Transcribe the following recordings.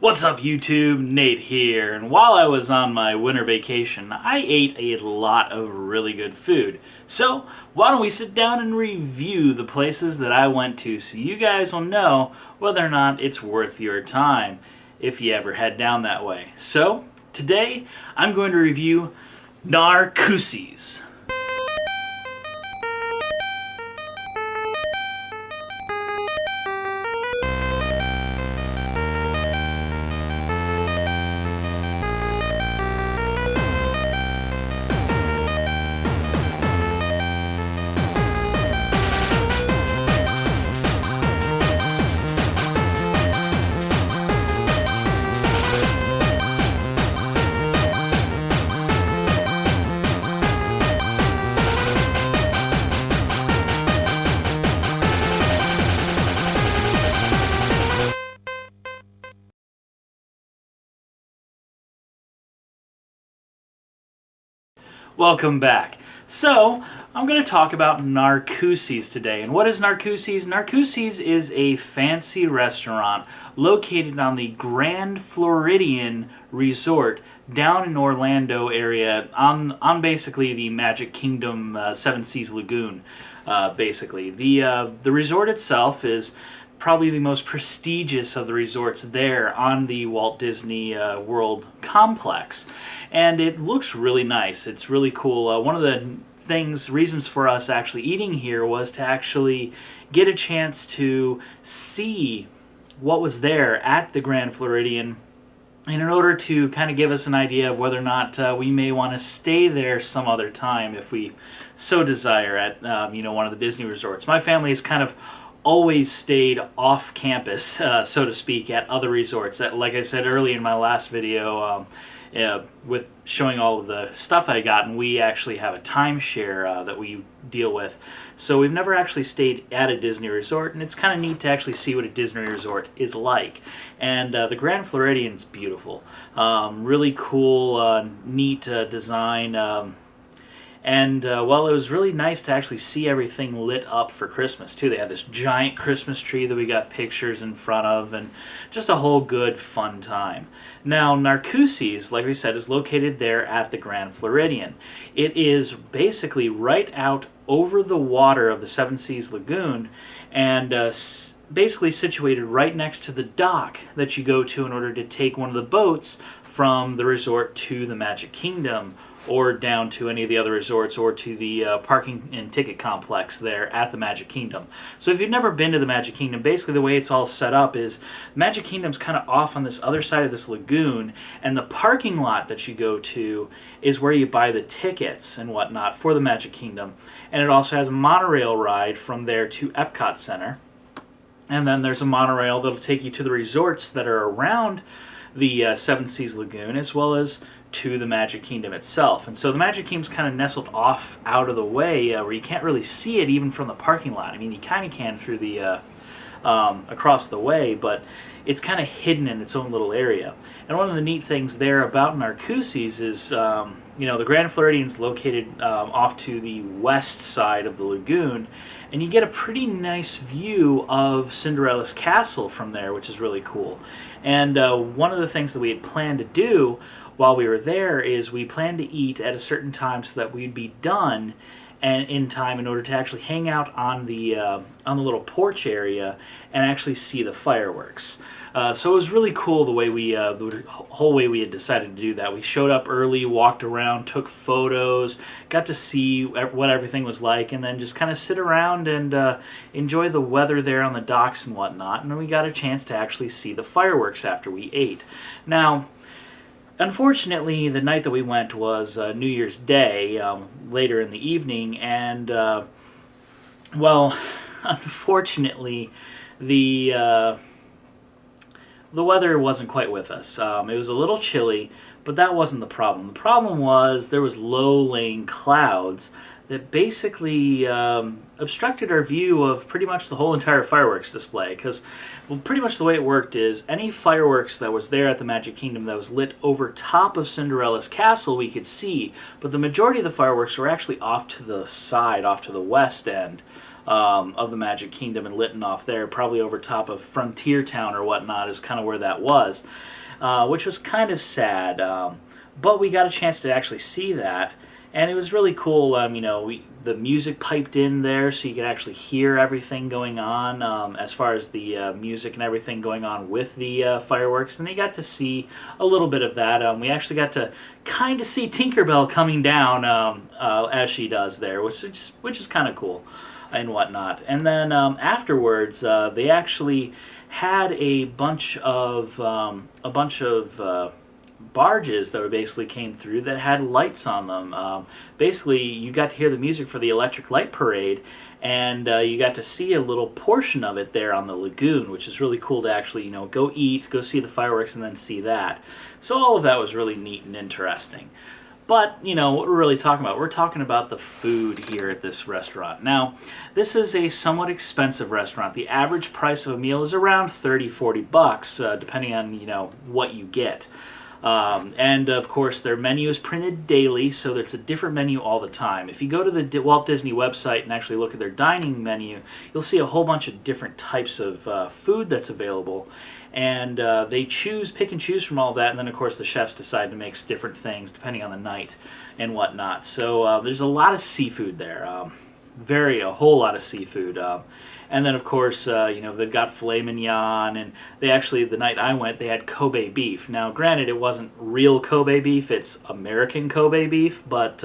What's up YouTube? Nate here, and while I was on my winter vacation, I ate a lot of really good food. So, why don't we sit down and review the places that I went to so you guys will know whether or not it's worth your time if you ever head down that way. So, today I'm going to review Narcoosse. Welcome back. So, I'm going to talk about Narcoosse today. And what is Narcoosse? Narcoosse is a fancy restaurant located on the Grand Floridian resort down in Orlando area on basically the Magic Kingdom Seven Seas Lagoon. Basically, the resort itself is probably the most prestigious of the resorts there on the Walt Disney World complex. And it looks really nice. It's really cool. One of the reasons for us actually eating here was to actually get a chance to see what was there at the Grand Floridian, and in order to kind of give us an idea of whether or not we may want to stay there some other time if we so desire at one of the Disney resorts. My family has kind of always stayed off campus, so to speak, at other resorts. Like I said earlier in my last video, with showing all of the stuff I got, and we actually have a timeshare that we deal with. So we've never actually stayed at a Disney resort, and it's kind of neat to actually see what a Disney resort is like. And the Grand Floridian's beautiful. Really cool, neat design. Well, it was really nice to actually see everything lit up for Christmas, too. They had this giant Christmas tree that we got pictures in front of, and just a whole good, fun time. Now, Narcoosse, like we said, is located there at the Grand Floridian. It is basically right out over the water of the Seven Seas Lagoon, and basically situated right next to the dock that you go to in order to take one of the boats from the resort to the Magic Kingdom, or down to any of the other resorts, or to the parking and ticket complex there at the Magic Kingdom. So if you've never been to the Magic Kingdom, basically the way it's all set up is Magic Kingdom's kind of off on this other side of this lagoon, and the parking lot that you go to is where you buy the tickets and whatnot for the Magic Kingdom. And it also has a monorail ride from there to Epcot Center. And then there's a monorail that'll take you to the resorts that are around the Seven Seas Lagoon, as well as to the Magic Kingdom itself. And so the Magic Kingdom's kind of nestled off out of the way, where you can't really see it even from the parking lot. I mean, you kind of can through the across the way, but it's kind of hidden in its own little area. And one of the neat things there about Narcoosse is, the Grand Floridian's located off to the west side of the lagoon, and you get a pretty nice view of Cinderella's castle from there, which is really cool. And one of the things that we had planned to do while we were there is we planned to eat at a certain time so that we'd be done and in time in order to actually hang out on the little porch area and actually see the fireworks. So it was really cool the way the whole way we had decided to do that. We showed up early, walked around, took photos, got to see what everything was like, and then just kind of sit around and enjoy the weather there on the docks and whatnot. And then we got a chance to actually see the fireworks after we ate. Now, unfortunately, the night that we went was New Year's Day, later in the evening, and, unfortunately, the weather wasn't quite with us. It was a little chilly, but that wasn't the problem. The problem was there was low-lying clouds that basically obstructed our view of pretty much the whole entire fireworks display, because pretty much the way it worked is any fireworks that was there at the Magic Kingdom that was lit over top of Cinderella's castle we could see, but the majority of the fireworks were actually off to the side, off to the west end of the Magic Kingdom and Littenoff there, probably over top of Frontier Town or whatnot is kind of where that was, which was kind of sad. But we got a chance to actually see that, and it was really cool. The music piped in there, so you could actually hear everything going on as far as the music and everything going on with the fireworks, and they got to see a little bit of that. We actually got to kind of see Tinkerbell coming down as she does there, which is kind of cool and whatnot. And then afterwards, they actually had a bunch of barges that basically came through that had lights on them. Basically, you got to hear the music for the Electric Light Parade, and you got to see a little portion of it there on the lagoon, which is really cool to actually, go eat, go see the fireworks, and then see that. So all of that was really neat and interesting. But, what we're really talking about, we're talking about the food here at this restaurant. Now, this is a somewhat expensive restaurant. The average price of a meal is around $30-40, depending on, what you get. And of course their menu is printed daily, so there's a different menu all the time. If you go to the Walt Disney website and actually look at their dining menu, you'll see a whole bunch of different types of food that's available, and they pick and choose from all of that, and then of course the chefs decide to make different things depending on the night and whatnot. So there's a lot of seafood there, a whole lot of seafood. And then, of course, they've got filet mignon, and they actually, the night I went, they had Kobe beef. Now, granted, it wasn't real Kobe beef, it's American Kobe beef, but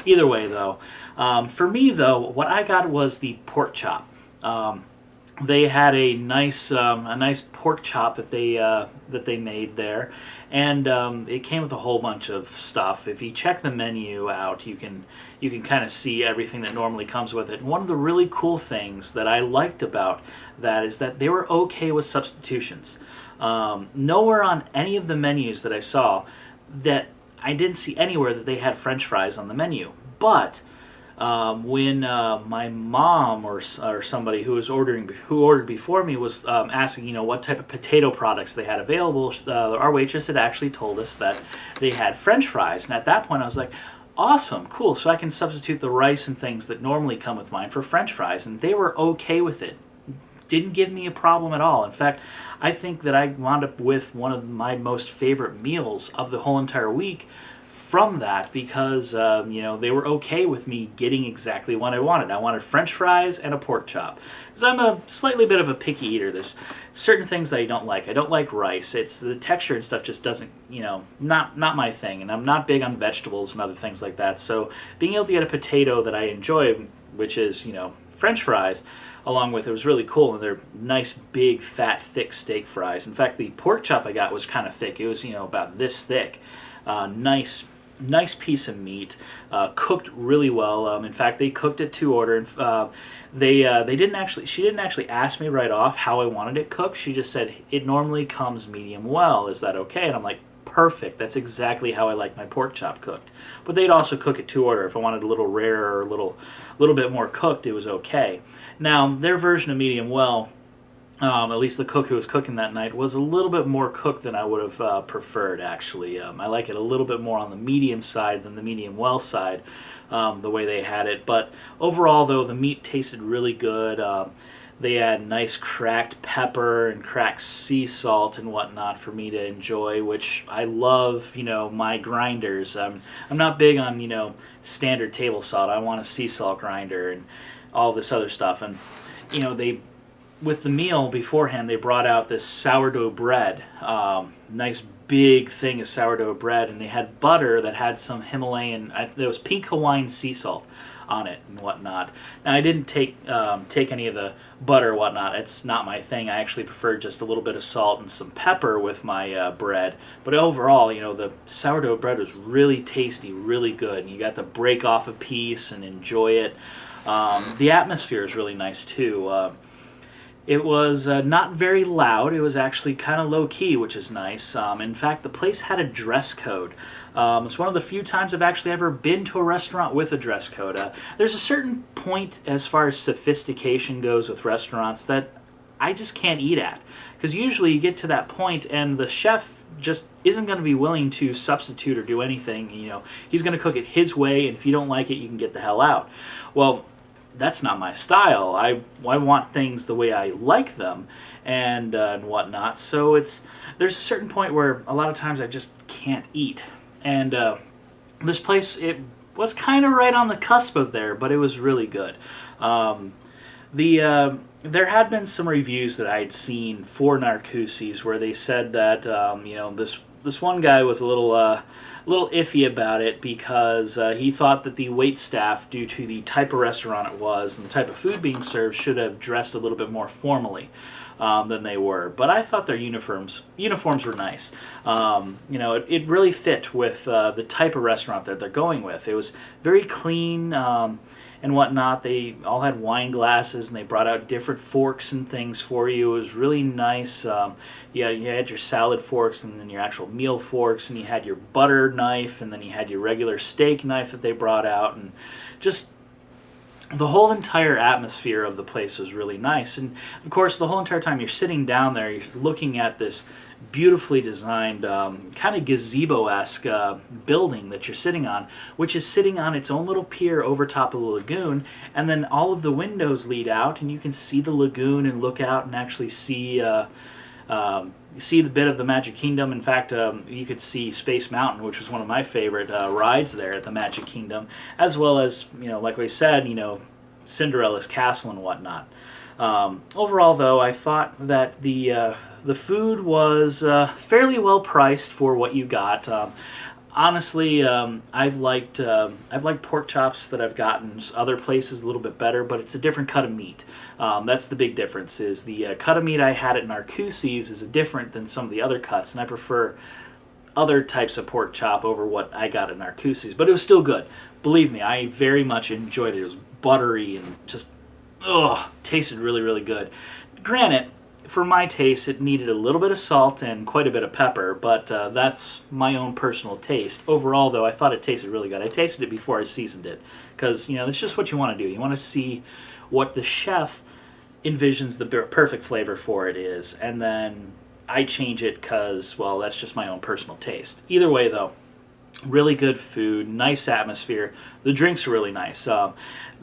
either way, though. For me, though, what I got was the pork chop. They had a nice pork chop that they made there, and it came with a whole bunch of stuff. If you check the menu out, you can kind of see everything that normally comes with it. And one of the really cool things that I liked about that is that they were okay with substitutions. Nowhere on any of the menus that I saw that I didn't see anywhere that they had French fries on the menu, but when my mom or somebody who ordered before me was asking, what type of potato products they had available, our waitress had actually told us that they had French fries, and at that point I was like, awesome, cool, so I can substitute the rice and things that normally come with mine for French fries, and they were okay with it. Didn't give me a problem at all. In fact, I think that I wound up with one of my most favorite meals of the whole entire week from that, because they were okay with me getting exactly what I wanted. I wanted French fries and a pork chop, because I'm a slightly bit of a picky eater. There's certain things that I don't like. I don't like rice. It's the texture and stuff just doesn't, not my thing, and I'm not big on vegetables and other things like that. So being able to get a potato that I enjoy, which is French fries, along with it was really cool, and they're nice, big, fat, thick steak fries. In fact, the pork chop I got was kind of thick. It was about this thick. Nice piece of meat, cooked really well. In fact, they cooked it to order. And they didn't actually. She didn't actually ask me right off how I wanted it cooked. She just said it normally comes medium well. Is that okay? And I'm like, perfect. That's exactly how I like my pork chop cooked. But they'd also cook it to order. If I wanted a little rarer or a little bit more cooked, it was okay. Now their version of medium well, at least the cook who was cooking that night, was a little bit more cooked than I would have preferred, actually. I like it a little bit more on the medium side than the medium well side, the way they had it. But overall, though, the meat tasted really good. They had nice cracked pepper and cracked sea salt and whatnot for me to enjoy, which I love, my grinders. I'm not big on, standard table salt. I want a sea salt grinder and all this other stuff. And, with the meal beforehand, they brought out this sourdough bread, nice big thing of sourdough bread, and they had butter that had some Himalayan, there was pink Hawaiian sea salt on it and whatnot. Now, I didn't take any of the butter or whatnot. It's not my thing. I actually prefer just a little bit of salt and some pepper with my bread. But overall, the sourdough bread was really tasty, really good. And you got to break off a piece and enjoy it. The atmosphere is really nice, too. It was not very loud. It was actually kind of low-key, which is nice. In fact, the place had a dress code. It's one of the few times I've actually ever been to a restaurant with a dress code. There's a certain point as far as sophistication goes with restaurants that I just can't eat at. Because usually you get to that point and the chef just isn't going to be willing to substitute or do anything. He's going to cook it his way, and if you don't like it, you can get the hell out. Well, that's not my style. I want things the way I like them, and whatnot. So there's a certain point where a lot of times I just can't eat, and this place, it was kind of right on the cusp of there, but it was really good. Um, there had been some reviews that I'd seen for Narcoosse's where they said that this one guy was a little iffy about it because he thought that the wait staff, due to the type of restaurant it was and the type of food being served, should have dressed a little bit more formally than they were. But I thought their uniforms were nice. It really fit with the type of restaurant that they're going with. It was very clean. And whatnot. They all had wine glasses, and they brought out different forks and things for you. It was really nice. You had your salad forks, and then your actual meal forks, and you had your butter knife, and then you had your regular steak knife that they brought out, and just the whole entire atmosphere of the place was really nice. And of course, the whole entire time you're sitting down there, you're looking at this beautifully designed, kind of gazebo-esque building that you're sitting on, which is sitting on its own little pier over top of the lagoon, and then all of the windows lead out, and you can see the lagoon and look out and actually see the bit of the Magic Kingdom. In fact, you could see Space Mountain, which was one of my favorite rides there at the Magic Kingdom, as well as, like we said, Cinderella's castle and whatnot. Overall, though, I thought that the food was fairly well priced for what you got. Honestly, I've liked pork chops that I've gotten other places a little bit better, but it's a different cut of meat. That's the big difference. Is the cut of meat I had at Narcoosse's is different than some of the other cuts, and I prefer other types of pork chop over what I got at Narcoosse's. But it was still good. Believe me, I very much enjoyed it. It was buttery and just tasted really, really good. Granted, for my taste, it needed a little bit of salt and quite a bit of pepper, but that's my own personal taste. Overall, though, I thought it tasted really good. I tasted it before I seasoned it, because that's just what you want to do. You want to see what the chef envisions the perfect flavor for it is, and then I change it because, well, that's just my own personal taste. Either way, though, really good food, nice atmosphere. The drinks were really nice.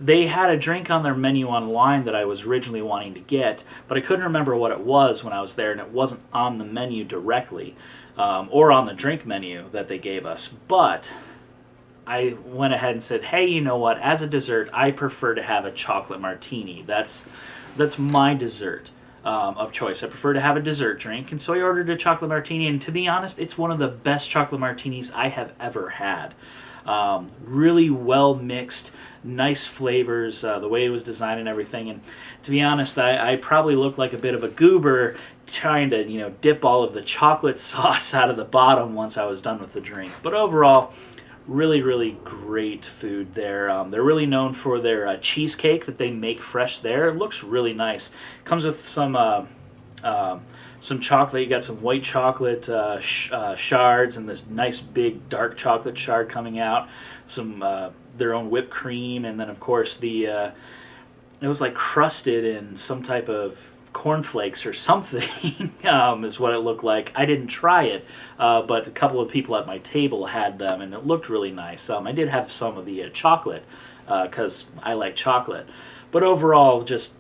They had a drink on their menu online that I was originally wanting to get, but I couldn't remember what it was when I was there, and it wasn't on the menu directly, or on the drink menu that they gave us. But I went ahead and said, hey, you know what? As a dessert, I prefer to have a chocolate martini. That's my dessert of choice. I prefer to have a dessert drink, and so I ordered a chocolate martini, and to be honest, it's one of the best chocolate martinis I have ever had. Really well mixed, nice flavors, the way it was designed and everything. And to be honest, I probably looked like a bit of a goober trying to dip all of the chocolate sauce out of the bottom once I was done with the drink. But overall, really, really great food there. They're really known for their cheesecake that they make fresh there. It looks really nice. Comes with some chocolate. You got some white chocolate shards and this nice big dark chocolate shard coming out. Some their own whipped cream, and then of course it was like crusted in some type of cornflakes or something is what it looked like. I didn't try it, but a couple of people at my table had them, and it looked really nice. I did have some of the chocolate because I like chocolate, but overall, just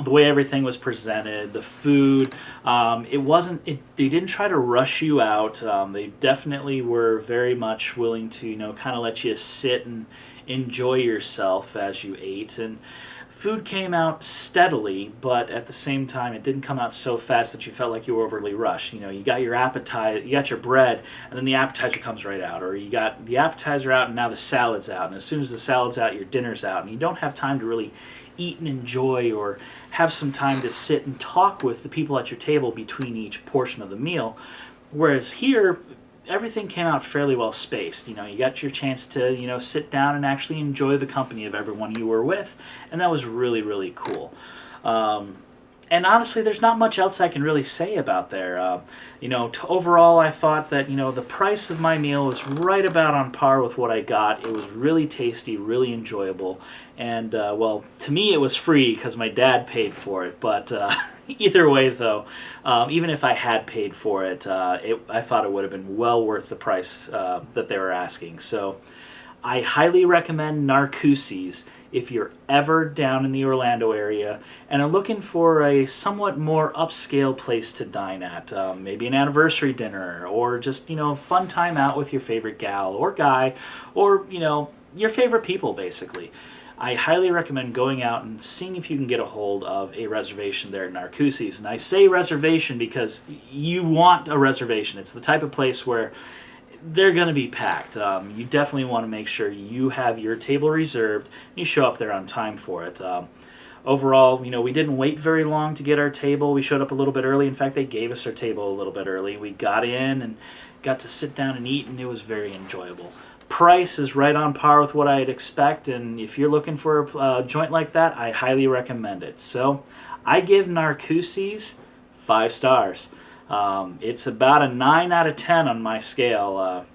the way everything was presented, the food, they didn't try to rush you out. They definitely were very much willing to kind of let you sit and enjoy yourself as you ate. And food came out steadily, but at the same time, it didn't come out so fast that you felt like you were overly rushed. You got your appetizer, you got your bread, and then the appetizer comes right out, or you got the appetizer out and now the salad's out, and as soon as the salad's out, your dinner's out, and you don't have time to really eat and enjoy or have some time to sit and talk with the people at your table between each portion of the meal. Whereas here, everything came out fairly well spaced. You got your chance to, sit down and actually enjoy the company of everyone you were with, and that was really, really cool. And honestly, there's not much else I can really say about there. Overall, I thought that, the price of my meal was right about on par with what I got. It was really tasty, really enjoyable, and, well, to me it was free because my dad paid for it, but either way, though, even if I had paid for it, I thought it would have been well worth the price that they were asking. So I highly recommend Narcoosse's if you're ever down in the Orlando area and are looking for a somewhat more upscale place to dine at, maybe an anniversary dinner or just, fun time out with your favorite gal or guy or, your favorite people, basically. I highly recommend going out and seeing if you can get a hold of a reservation there at Narcoosse's. And I say reservation because you want a reservation. It's the type of place where they're going to be packed. You definitely want to make sure you have your table reserved and you show up there on time for it. Overall, we didn't wait very long to get our table. We showed up a little bit early. In fact, they gave us our table a little bit early. We got in and got to sit down and eat, and it was very enjoyable. Price is right on par with what I'd expect, and if you're looking for a joint like that, I highly recommend it. So I give Narcoosse's 5 stars. It's about a 9 out of 10 on my scale.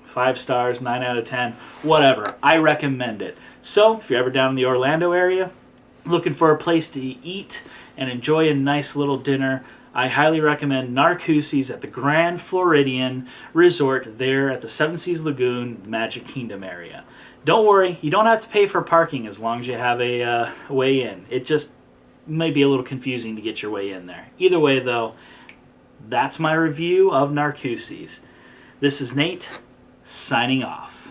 5 stars, 9 out of 10, whatever. I recommend it. So if you're ever down in the Orlando area, looking for a place to eat and enjoy a nice little dinner, I highly recommend Narcoosse's at the Grand Floridian Resort there at the Seven Seas Lagoon, Magic Kingdom area. Don't worry, you don't have to pay for parking as long as you have a way in. It just may be a little confusing to get your way in there. Either way, though, that's my review of Narcoosse's. This is Nate, signing off.